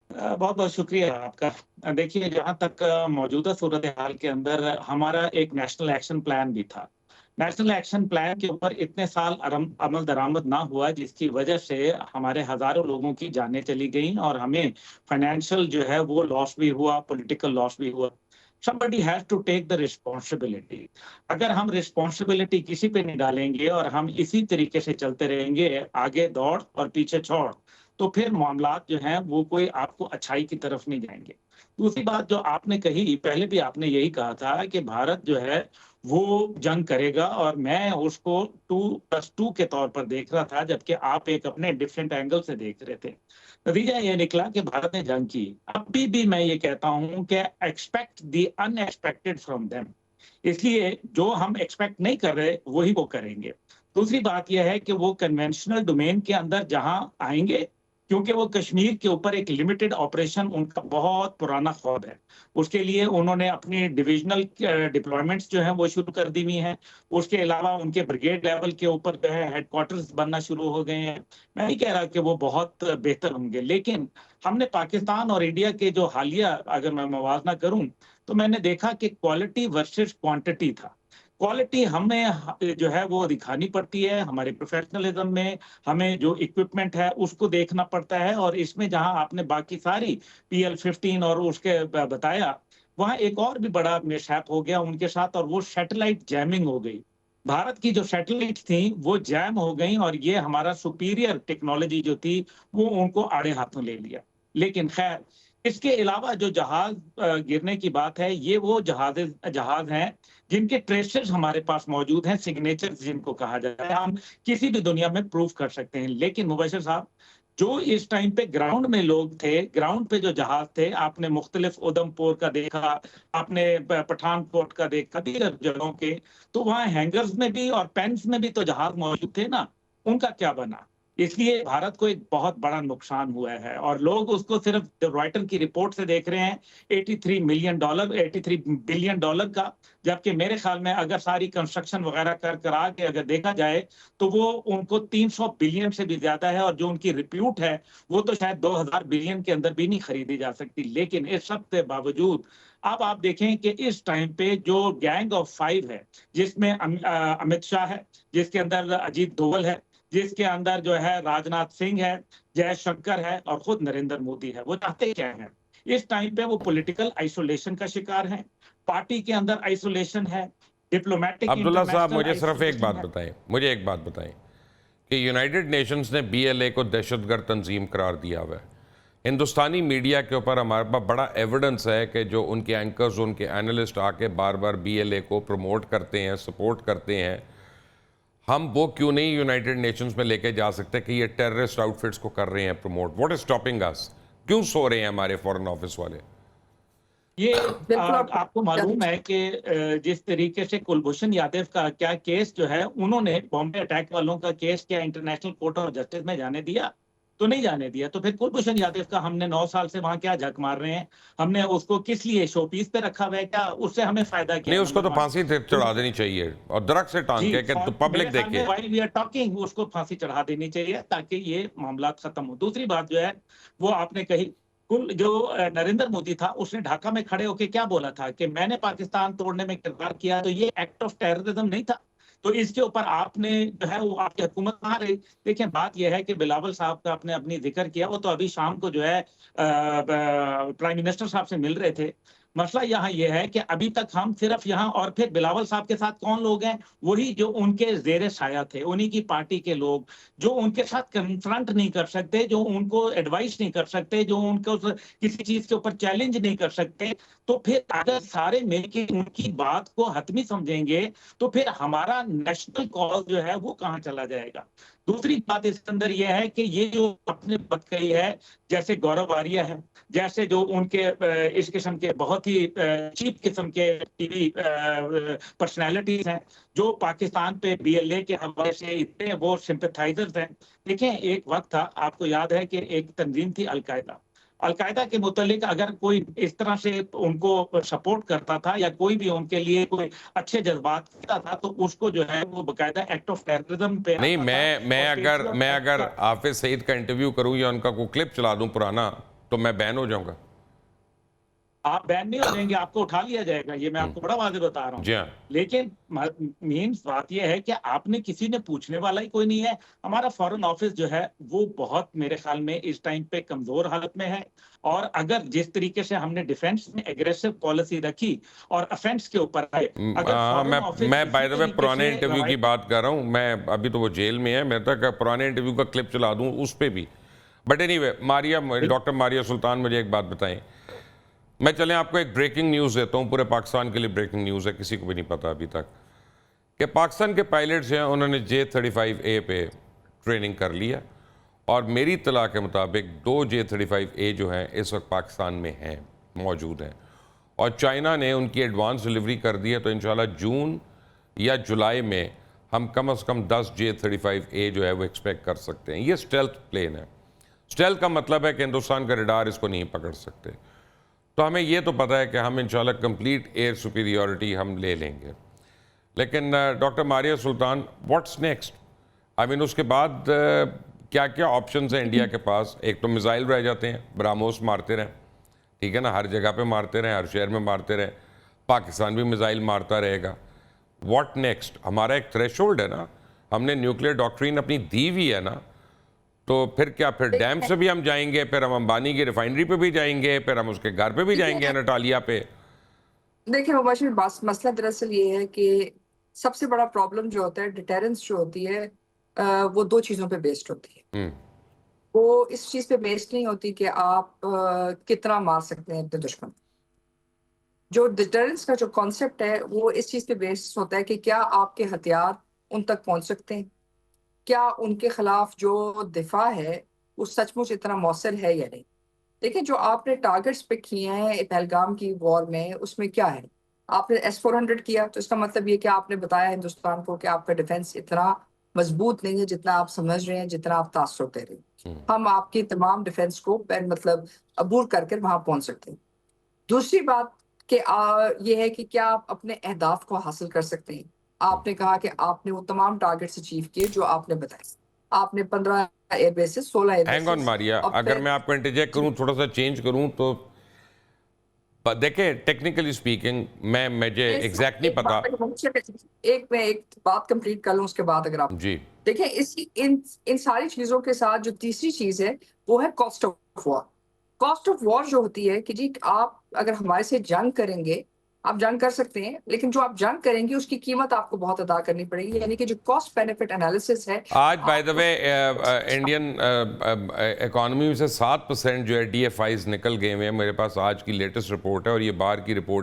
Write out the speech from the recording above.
बहुत बहुत शुक्रिया आपका। देखिए, जहाँ तक मौजूदा सूरत हाल के अंदर हमारा एक नेशनल एक्शन प्लान भी था। नेशनल एक्शन प्लान के ऊपर इतने साल अमल दरामद ना हुआ, जिसकी वजह से हमारे हजारों लोगों की जानें चली गई और हमें फाइनेंशियल जो है वो लॉस भी हुआ, पॉलिटिकल लॉस भी हुआ। Somebody has to take the responsibility। अगर हम रिस्पॉन्सिबिलिटी किसी पे नहीं डालेंगे और हम इसी तरीके से चलते रहेंगे, आगे दौड़ और पीछे छोड़, तो फिर मामलात जो हैं वो कोई आपको अच्छाई की तरफ नहीं जाएंगे। दूसरी बात जो आपने कही, पहले भी आपने यही कहा था कि भारत जो है वो जंग करेगा, और मैं उसको 2+2 के तौर पर देख रहा था, जबकि आप एक अपने डिफरेंट एंगल से देख रहे थे। नतीजा ये निकला कि भारत ने जंग की। अभी भी मैं ये कहता हूं कि expect the unexpected from them. इसलिए जो हम एक्सपेक्ट नहीं कर रहे वही वो करेंगे। दूसरी बात यह है कि वो कन्वेंशनल डोमेन के अंदर जहां आएंगे, क्योंकि वो कश्मीर के ऊपर एक लिमिटेड ऑपरेशन उनका बहुत पुराना ख्वाब है। उसके लिए उन्होंने अपनी डिविजनल डिप्लॉयमेंट्स जो है वो शुरू कर दी हुई हैं। उसके अलावा उनके ब्रिगेड लेवल के ऊपर जो है हेडक्वार्टर्स बनना शुरू हो गए हैं। मैं नहीं कह रहा कि वो बहुत बेहतर होंगे, लेकिन हमने पाकिस्तान और इंडिया के जो हालिया अगर मैं मवाजना करूं, तो मैंने देखा कि क्वालिटी वर्सेस क्वांटिटी था। क्वालिटी हमें जो है वो दिखानी पड़ती है हमारे प्रोफेशनलिज्म में। हमें जो इक्विपमेंट है उसको देखना पड़ता है, और इसमें जहां आपने बाकी सारी PL-15 और उसके बताया, वहां एक और भी बड़ा मिसहैप हो गया उनके साथ, और वो सैटेलाइट जैमिंग हो गई। भारत की जो सैटेलाइट थी वो जैम हो गई, और ये हमारा सुपीरियर टेक्नोलॉजी जो थी वो उनको आड़े हाथों ले लिया। लेकिन खैर, इसके अलावा जो जहाज गिरने की बात है, ये वो जहाज हैं जिनके ट्रेसेस हमारे पास मौजूद हैं, सिग्नेचर्स जिनको कहा जाता है, हम किसी भी दुनिया में प्रूव कर सकते हैं। लेकिन मुबशिर साहब, जो इस टाइम पे ग्राउंड में लोग थे, ग्राउंड पे जो जहाज थे, आपने मुख्तलिफ उधमपुर का देखा, आपने पठानकोट का देखा, दीगर जगहों के, तो वहां हैंगर्स में भी और पेंस में भी तो जहाज मौजूद थे ना। उनका क्या बना? इसलिए भारत को एक बहुत बड़ा नुकसान हुआ है, और लोग उसको सिर्फ रॉयटर की रिपोर्ट से देख रहे हैं, $83 मिलियन, $83 बिलियन का। जबकि मेरे ख्याल में अगर सारी कंस्ट्रक्शन वगैरह कर करा के अगर देखा जाए, तो वो उनको 300 बिलियन से भी ज्यादा है, और जो उनकी रिप्यूट है वो तो शायद 2000 बिलियन के अंदर भी नहीं खरीदी जा सकती। लेकिन इस सब के बावजूद अब आप देखें कि इस टाइम पे जो गैंग ऑफ फाइव है, जिसमें अमित शाह है, जिसके अंदर अजीत डोवल है, जिसके अंदर जो है राजनाथ सिंह है, जयशंकर है, और खुद नरेंद्र मोदी है, वो चाहते क्या है? इस टाइम पे वो पॉलिटिकल आइसोलेशन का शिकार है, पार्टी के अंदर आइसोलेशन है, डिप्लोमेटिक अब्दुल्ला साहब, इंटरनेशनल मुझे सिर्फ एक बात आइसोलेशन है। बताएं, मुझे एक बात बताएं कि यूनाइटेड नेशंस ने BLA को दहशतगर्द तंजीम करार दिया हुआ है। हिंदुस्तानी मीडिया के ऊपर हमारे पास बड़ा एविडेंस है कि जो उनके एंकर्स, उनके एनालिस्ट आके बार बार BLA को प्रमोट करते हैं, सपोर्ट करते हैं। हम वो क्यों नहीं यूनाइटेड नेशंस में लेके जा सकते कि ये टेररिस्ट आउटफिट्स को कर रहे हैं प्रमोट? व्हाट इज स्टॉपिंग अस? क्यों सो रहे हैं हमारे फॉरेन ऑफिस वाले? ये बिल्कुल आप आपको मालूम है कि जिस तरीके से कुलभूषण यादव का क्या केस जो है, उन्होंने बॉम्बे अटैक वालों का केस क्या इंटरनेशनल कोर्ट ऑफ जस्टिस में जाने दिया? तो नहीं जाने दिया। तो फिर कुलभूषण यादव का हमने 9 साल से वहां क्या झक मार रहे हैं? हमने उसको किस लिए शो पीस पे रखा हुआ है? क्या उससे हमें फायदा क्या नहीं, है? उसको नंबर तो वन। फांसी चढ़ा देनी चाहिए और दरख्त से टांग जी, के कि मेरे पब्लिक ख्याल में देखे। व्हाइल वी आर टॉकिंग उसको फांसी चढ़ा देनी चाहिए, ताकि ये मामला खत्म हो। दूसरी बात जो है वो आपने कही, कुल जो नरेंद्र मोदी था, उसने ढाका में खड़े होकर क्या बोला था कि मैंने पाकिस्तान तोड़ने में किरदार किया, तो ये एक्ट ऑफ टेररिज्म नहीं था? तो इसके ऊपर आपने जो है वो आपकी हुकूमत कहाँ रही? देखिए, बात यह है कि बिलावल साहब का आपने अपनी जिक्र किया, वो तो अभी शाम को जो है प्राइम मिनिस्टर साहब से मिल रहे थे। मसला यहाँ यह है कि अभी तक हम सिर्फ यहाँ, और फिर बिलावल साहब के साथ कौन लोग हैं? वही जो उनके जेरे साया थे, उन्हीं की पार्टी के लोग, जो उनके साथ कन्फ्रंट नहीं कर सकते, जो उनको एडवाइस नहीं कर सकते, जो उनको किसी चीज के ऊपर चैलेंज नहीं कर सकते। तो फिर अगर सारे मिलकर उनकी बात को हतमी समझेंगे, तो फिर हमारा नेशनल कॉज जो है वो कहाँ चला जाएगा? दूसरी बात इसके अंदर यह है कि ये जो अपने बात कही है, जैसे गौरव आर्या है, जैसे जो उनके इस किस्म के बहुत ही चीप किस्म के टीवी पर्सनैलिटीज हैं, जो पाकिस्तान पे BLA के हवाले से इतने वो सिंपैथाइजर्स हैं। देखें, एक वक्त था, आपको याद है कि एक तंजीम थी अलकायदा। अलकायदा के मुतालिक अगर कोई इस तरह से उनको सपोर्ट करता था, या कोई भी उनके लिए कोई अच्छे जज्बात करता था, तो उसको जो है वो बाकायदा एक्ट ऑफ टेररिज्म पे नहीं, आता था, मैं और अगर पेट्रियट मैं एक्ट अगर का। हाफिज सईद का इंटरव्यू करूं या उनका कोई क्लिप चला दूं पुराना, है। तो मैं बैन हो जाऊंगा? आप बैन नहीं हो जाएंगे, आपको उठा लिया जाएगा, ये मैं आपको बड़ा वाज़ेह बता रहा जी हूँ। हाँ। लेकिन मीन्स बात ये है कि आपने किसी ने पूछने वाला ही कोई नहीं है। हमारा फॉरेन ऑफिस जो है वो बहुत मेरे ख्याल में इस टाइम पे कमजोर हालत में है, और अगर जिस तरीके से हमने डिफेंस में एग्रेसिव पॉलिसी रखी और ऑफेंस के ऊपर आए, अगर हाँ, फॉरेन ऑफिस मैं इसी बाय द वे तरीके पुराने से इंटरव्यू की बात कर रहा हूँ। मैं अभी तो वो जेल में है, मैं तक पुराने इंटरव्यू का क्लिप चला दूँ उस पर भी। बट एनीवे, डॉक्टर मारिया सुल्तान, मुझे एक बात बताएं। मैं चलें आपको एक ब्रेकिंग न्यूज़ देता हूँ, पूरे पाकिस्तान के लिए ब्रेकिंग न्यूज़ है, किसी को भी नहीं पता अभी तक, कि पाकिस्तान के पायलट्स हैं, उन्होंने J-35A पे ट्रेनिंग कर लिया, और मेरी इत्तला के मुताबिक 2 J-35A जो हैं इस वक्त पाकिस्तान में हैं, मौजूद हैं, और चाइना ने उनकी एडवांस डिलीवरी कर दी है। तो इंशाल्लाह जून या जुलाई में हम कम से कम 10 J-35A जो है वो एक्सपेक्ट कर सकते हैं। ये स्टेल्थ प्लेन है। स्टेल्थ का मतलब है कि हिंदुस्तान का रडार इसको नहीं पकड़ सकते। तो हमें ये तो पता है कि हम इंशाल्लाह कंप्लीट एयर सुपीरियॉरिटी हम ले लेंगे। लेकिन doctor Maria Sultan, what's next? I mean उसके बाद क्या क्या ऑप्शंस हैं इंडिया के पास? एक तो मिसाइल रह जाते हैं, ब्राह्मोस मारते रहें, ठीक है ना, हर जगह पे मारते रहें, हर शहर में मारते रहें, पाकिस्तान भी मिसाइल मारता रहेगा। What next? हमारा एक थ्रेशोल्ड है ना, हमने न्यूक्लियर डॉक्ट्रिन अपनी दी हुई है ना, तो फिर क्या, फिर डैम से भी हम जाएंगे, फिर हम अंबानी की रिफाइनरी पे भी जाएंगे, फिर हम उसके घर पे भी जाएंगे, अनाटालिया पे। देखिए मुबाशिर, मसला दरअसल ये है कि सबसे बड़ा प्रॉब्लम जो होता है, डिटेरेंस जो होती है, वो दो चीजों पे बेस्ड होती है। वो इस चीज पे बेस्ड नहीं होती कि आप कितना मार सकते हैं अपने दुश्मन। जो डिटेरेंस का जो कॉन्सेप्ट है वो इस चीज पे बेस्ड होता है कि क्या आपके हथियार उन तक पहुंच सकते हैं, क्या उनके खिलाफ जो दिफा है वो सचमुच इतना मौसर है या नहीं। देखिए, जो आपने टारगेट्स पिक किए हैं पहलगाम की वॉर में, उसमें क्या है, आपने S-400 किया, तो इसका मतलब ये कि आपने बताया हिंदुस्तान को कि आपका डिफेंस इतना मजबूत नहीं है जितना आप समझ रहे हैं, जितना आप तासुर दे रहे हैं। हम आपकी तमाम डिफेंस को मतलब अबूर करके वहां पहुंच सकते हैं। दूसरी बात कि ये है कि क्या आप अपने अहदाफ को हासिल कर सकते हैं। आपने कहा कि आपने वो तमाम टारगेट्स अचीव किए जो आपने बताए। आपने 15 airbases, 16 hang on airbases, Maria, और अगर फिर मैं आपको इंटरजेक्ट करूं, थोड़ा सा चेंज करूं, तो देखें, टेक्निकली स्पीकिंग मुझे एग्जैक्ट नहीं पता। मैं एक बात कंप्लीट कर लूं, उसके बाद अगर आप जी। देखें, इन सारी चीजों के साथ जो तीसरी चीज है वो है cost of war. Cost of war जो होती है कि जी, आप अगर हमारे से जंग करेंगे, आप जंग कर सकते हैं, लेकिन जो आप जंग करेंगे उसकी कीमत आपको बहुत अदा करनी पड़ेगी। यानी कि जो कॉस्ट बेनिफिट एनालिसिस है, आज by the way Indian economy में से 7% जो है DFIs निकल गए हुए हैं। मेरे पास आज की लेटेस्ट रिपोर्ट है, और ये बाहर की रिपोर्ट